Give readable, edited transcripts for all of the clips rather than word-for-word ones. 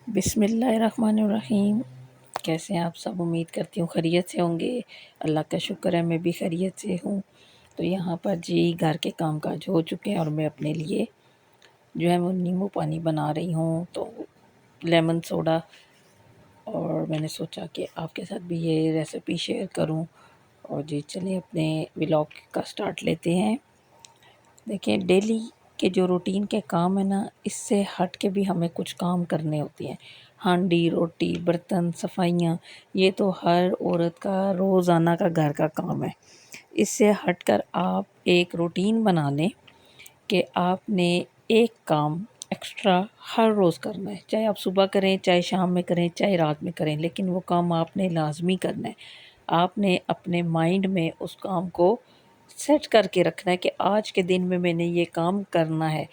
بسم اللہ الرحمن الرحیم۔ کیسے ہیں آپ سب؟ امید کرتی ہوں خیریت سے ہوں گے۔ اللہ کا شکر ہے میں بھی خیریت سے ہوں۔ تو یہاں پر گھر کے کام کاج ہو چکے ہیں اور میں اپنے لیے جو ہے وہ نیمبو پانی بنا رہی ہوں، تو لیمن سوڈا، اور میں نے سوچا کہ آپ کے ساتھ بھی یہ ریسیپی شیئر کروں۔ اور چلیں اپنے ولاگ کا سٹارٹ لیتے ہیں۔ دیکھیں، ڈیلی کے جو روٹین کے کام ہیں نا، اس سے ہٹ کے بھی ہمیں کچھ کام کرنے ہوتے ہیں۔ ہانڈی، روٹی، برتن، صفائیاں، یہ تو ہر عورت کا روزانہ کا گھر کا کام ہے۔ اس سے ہٹ کر آپ ایک روٹین بنا لیں کہ آپ نے ایک کام ایکسٹرا ہر روز کرنا ہے، چاہے آپ صبح کریں، چاہے شام میں کریں، چاہے رات میں کریں، لیکن وہ کام آپ نے لازمی کرنا ہے۔ آپ نے اپنے مائنڈ میں اس کام کو سیٹ کر کے رکھنا ہے کہ آج کے دن میں نے یہ کام کرنا ہے۔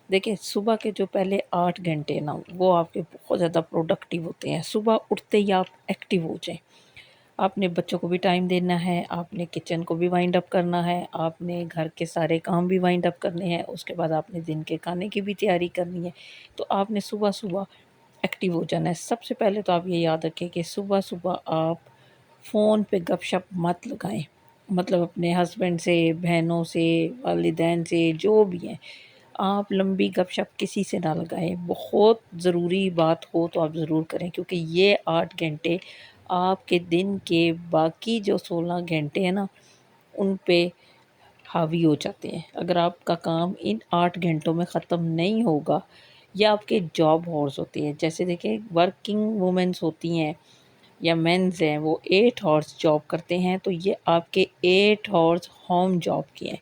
دیکھیں، صبح کے جو پہلے 8 گھنٹے نا، وہ آپ کے بہت زیادہ پروڈکٹیو ہوتے ہیں۔ صبح اٹھتے ہی آپ ایکٹیو ہو جائیں۔ آپ نے بچوں کو بھی ٹائم دینا ہے، آپ نے کچن کو بھی وائنڈ اپ کرنا ہے، آپ نے گھر کے سارے کام بھی وائنڈ اپ کرنے ہیں، اس کے بعد آپ نے دن کے کھانے کی بھی تیاری کرنی ہے۔ تو آپ نے صبح صبح ایکٹیو ہو جانا ہے۔ سب سے پہلے تو آپ یہ یاد رکھیں کہ صبح صبح آپ فون پہ گپ شپ مت لگائیں، مطلب اپنے ہسبینڈ سے، بہنوں سے، والدین سے، جو بھی ہیں، آپ لمبی گپ شپ کسی سے نہ لگائیں۔ بہت ضروری بات ہو تو آپ ضرور کریں، کیونکہ یہ 8 گھنٹے آپ کے دن کے باقی جو 16 گھنٹے ہیں نا، ان پہ حاوی ہو جاتے ہیں۔ اگر آپ کا کام ان 8 گھنٹوں میں ختم نہیں ہوگا، یا آپ کے جاب ہورس ہوتی ہے، جیسے دیکھیں ورکنگ وومنس ہوتی ہیں یا مینز ہیں، وہ 8 آورس جاب کرتے ہیں، تو یہ آپ کے 8 آورس ہوم جاب کی ہیں۔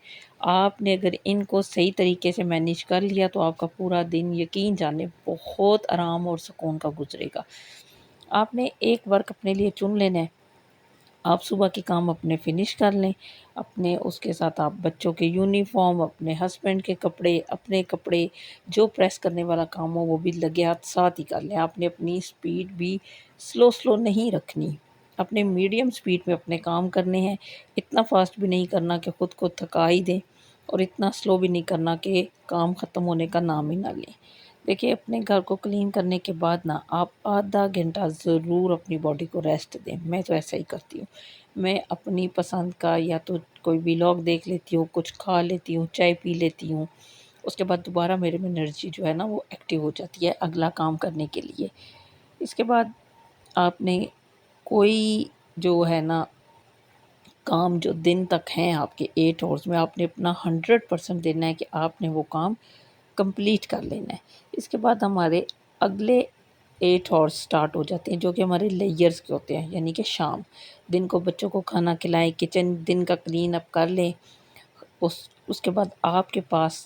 آپ نے اگر ان کو صحیح طریقے سے مینیج کر لیا تو آپ کا پورا دن یقین جانے بہت آرام اور سکون کا گزرے گا۔ آپ نے ایک ورک اپنے لیے چن لینا ہے۔ آپ صبح کے کام اپنے فنش کر لیں، اپنے اس کے ساتھ آپ بچوں کے یونیفارم، اپنے ہسبینڈ کے کپڑے، اپنے کپڑے، جو پریس کرنے والا کام ہو وہ بھی لگے ہاتھ ساتھ ہی کر لیں۔ آپ نے اپنی سپیڈ بھی سلو نہیں رکھنی، اپنے میڈیم سپیڈ میں اپنے کام کرنے ہیں۔ اتنا فاسٹ بھی نہیں کرنا کہ خود کو تھکا ہی دیں، اور اتنا سلو بھی نہیں کرنا کہ کام ختم ہونے کا نام ہی نہ لیں۔ دیکھیں، اپنے گھر کو کلین کرنے کے بعد نا، آپ آدھا گھنٹہ ضرور اپنی باڈی کو ریسٹ دیں۔ میں تو ایسا ہی کرتی ہوں۔ میں اپنی پسند کا یا تو کوئی ولاگ دیکھ لیتی ہوں، کچھ کھا لیتی ہوں، چائے پی لیتی ہوں، اس کے بعد دوبارہ میرے میں انرجی جو ہے نا وہ ایکٹیو ہو جاتی ہے اگلا کام کرنے کے لیے۔ اس کے بعد آپ نے کوئی جو ہے نا کام جو دن تک ہیں آپ کے 8 آورس میں، آپ نے اپنا 100% دینا ہے کہ آپ نے وہ کام کمپلیٹ کر لینا ہے۔ اس کے بعد ہمارے اگلے 8 آورس سٹارٹ ہو جاتے ہیں، جو کہ ہمارے لیئرز کے ہوتے ہیں، یعنی کہ شام۔ دن کو بچوں کو کھانا کھلائیں، کچن دن کا کلین اپ کر لیں۔ اس کے بعد آپ کے پاس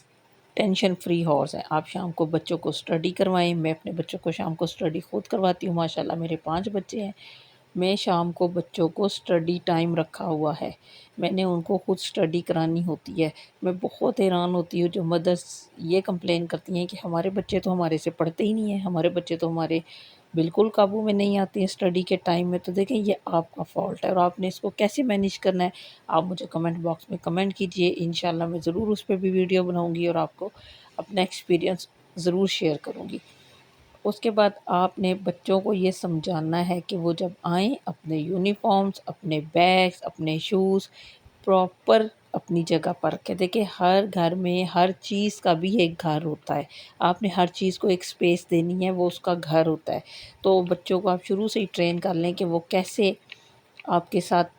ٹینشن فری ہارس ہے۔ آپ شام کو بچوں کو اسٹڈی کروائیں۔ میں اپنے بچوں کو شام کو اسٹڈی خود کرواتی ہوں، ماشاءاللہ میرے 5 بچے ہیں۔ میں شام کو بچوں کو اسٹڈی ٹائم رکھا ہوا ہے، میں نے ان کو خود اسٹڈی کرانی ہوتی ہے۔ میں بہت حیران ہوتی ہوں جو مدرس یہ کمپلین کرتی ہیں کہ ہمارے بچے تو ہمارے سے پڑھتے ہی نہیں ہیں، ہمارے بچے تو ہمارے بالکل قابو میں نہیں آتے ہیں اسٹڈی کے ٹائم میں۔ تو دیکھیں، یہ آپ کا فالٹ ہے، اور آپ نے اس کو کیسے مینیج کرنا ہے آپ مجھے کمنٹ باکس میں کمنٹ کیجئے۔ انشاءاللہ میں ضرور اس پہ بھی ویڈیو بناؤں گی اور آپ کو اپنا ایکسپیرینس ضرور شیئر کروں گی۔ اس کے بعد آپ نے بچوں کو یہ سمجھانا ہے کہ وہ جب آئیں، اپنے یونیفارمز، اپنے بیگز، اپنے شوز پراپر اپنی جگہ پر رکھیں۔ دیکھیں، ہر گھر میں ہر چیز کا بھی ایک گھر ہوتا ہے۔ آپ نے ہر چیز کو ایک سپیس دینی ہے، وہ اس کا گھر ہوتا ہے۔ تو بچوں کو آپ شروع سے ہی ٹرین کر لیں کہ وہ کیسے آپ کے ساتھ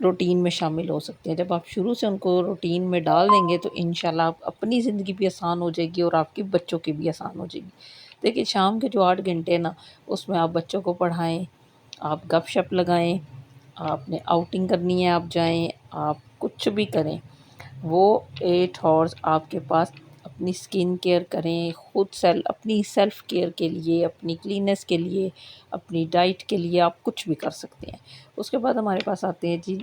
روٹین میں شامل ہو سکتے ہیں۔ جب آپ شروع سے ان کو روٹین میں ڈال دیں گے تو انشاءاللہ آپ اپنی زندگی بھی آسان ہو جائے گی اور آپ کی بچوں کی بھی آسان ہو جائے گی۔ دیکھیں، شام کے جو 8 گھنٹے نا، اس میں آپ بچوں کو پڑھائیں، آپ گپ شپ لگائیں، آپ نے آؤٹنگ کرنی ہے آپ جائیں، آپ کچھ بھی کریں، وہ 8 آورس آپ کے پاس اپنی سکن کیئر کریں، اپنی سیلف کیئر کے لیے، اپنی کلیننس کے لیے، اپنی ڈائٹ کے لیے آپ کچھ بھی کر سکتے ہیں۔ اس کے بعد ہمارے پاس آتے ہیں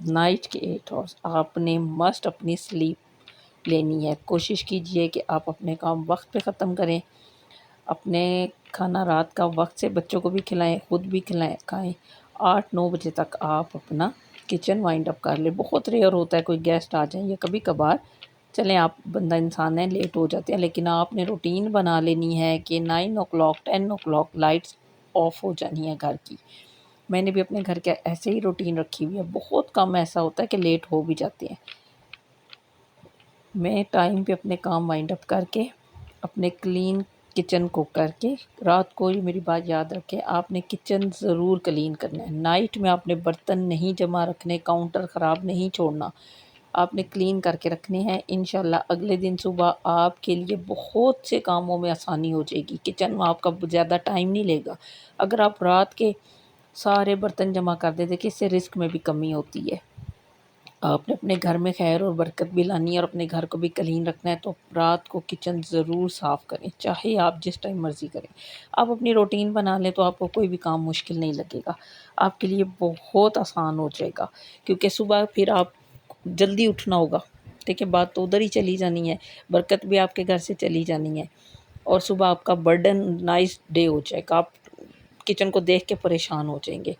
نائٹ کے 8 آورس۔ آپ نے مسٹ اپنی سلیپ لینی ہے۔ کوشش کیجئے کہ آپ اپنے کام وقت پہ ختم کریں، اپنے کھانا رات کا وقت سے بچوں کو بھی کھلائیں، خود بھی کھائیں۔ 8-9 بجے تک آپ اپنا کچن وائنڈ اپ کر لیں۔ بہت ریئر ہوتا ہے کوئی گیسٹ آ جائیں یا کبھی کبھار چلیں آپ بندہ انسان ہے، لیٹ ہو جاتے ہیں، لیکن آپ نے روٹین بنا لینی ہے کہ 9 o'clock 10 o'clock لائٹس آف ہو جانی ہے گھر کی۔ میں نے بھی اپنے گھر کے ایسے ہی روٹین رکھی ہوئی ہے، بہت کم ایسا ہوتا ہے کہ لیٹ ہو بھی جاتے ہیں۔ میں ٹائم پہ اپنے کام وائنڈ اپ کر کے اپنے کلین کچن کو کر کے، رات کو یہ میری بات یاد رکھیں، آپ نے کچن ضرور کلین کرنا ہے۔ نائٹ میں آپ نے برتن نہیں جمع رکھنے، کاؤنٹر خراب نہیں چھوڑنا، آپ نے کلین کر کے رکھنے ہیں۔ انشاءاللہ اگلے دن صبح آپ کے لیے بہت سے کاموں میں آسانی ہو جائے گی، کچن میں آپ کا زیادہ ٹائم نہیں لے گا۔ اگر آپ رات کے سارے برتن جمع کر دیتے کہ اس سے رزق میں بھی کمی ہوتی ہے۔ آپ نے اپنے گھر میں خیر اور برکت بھی لانی ہے اور اپنے گھر کو بھی کلین رکھنا ہے، تو رات کو کچن ضرور صاف کریں، چاہے آپ جس ٹائم مرضی کریں۔ آپ اپنی روٹین بنا لیں تو آپ کو کوئی بھی کام مشکل نہیں لگے گا، آپ کے لیے بہت آسان ہو جائے گا، کیونکہ صبح پھر آپ جلدی اٹھنا ہوگا، ٹھیک ہے، بات تو ادھر ہی چلی جانی ہے، برکت بھی آپ کے گھر سے چلی جانی ہے، اور صبح آپ کا برڈن نائس ڈے ہو جائے گا، آپ کچن کو دیکھ کے پریشان ہو جائیں گے۔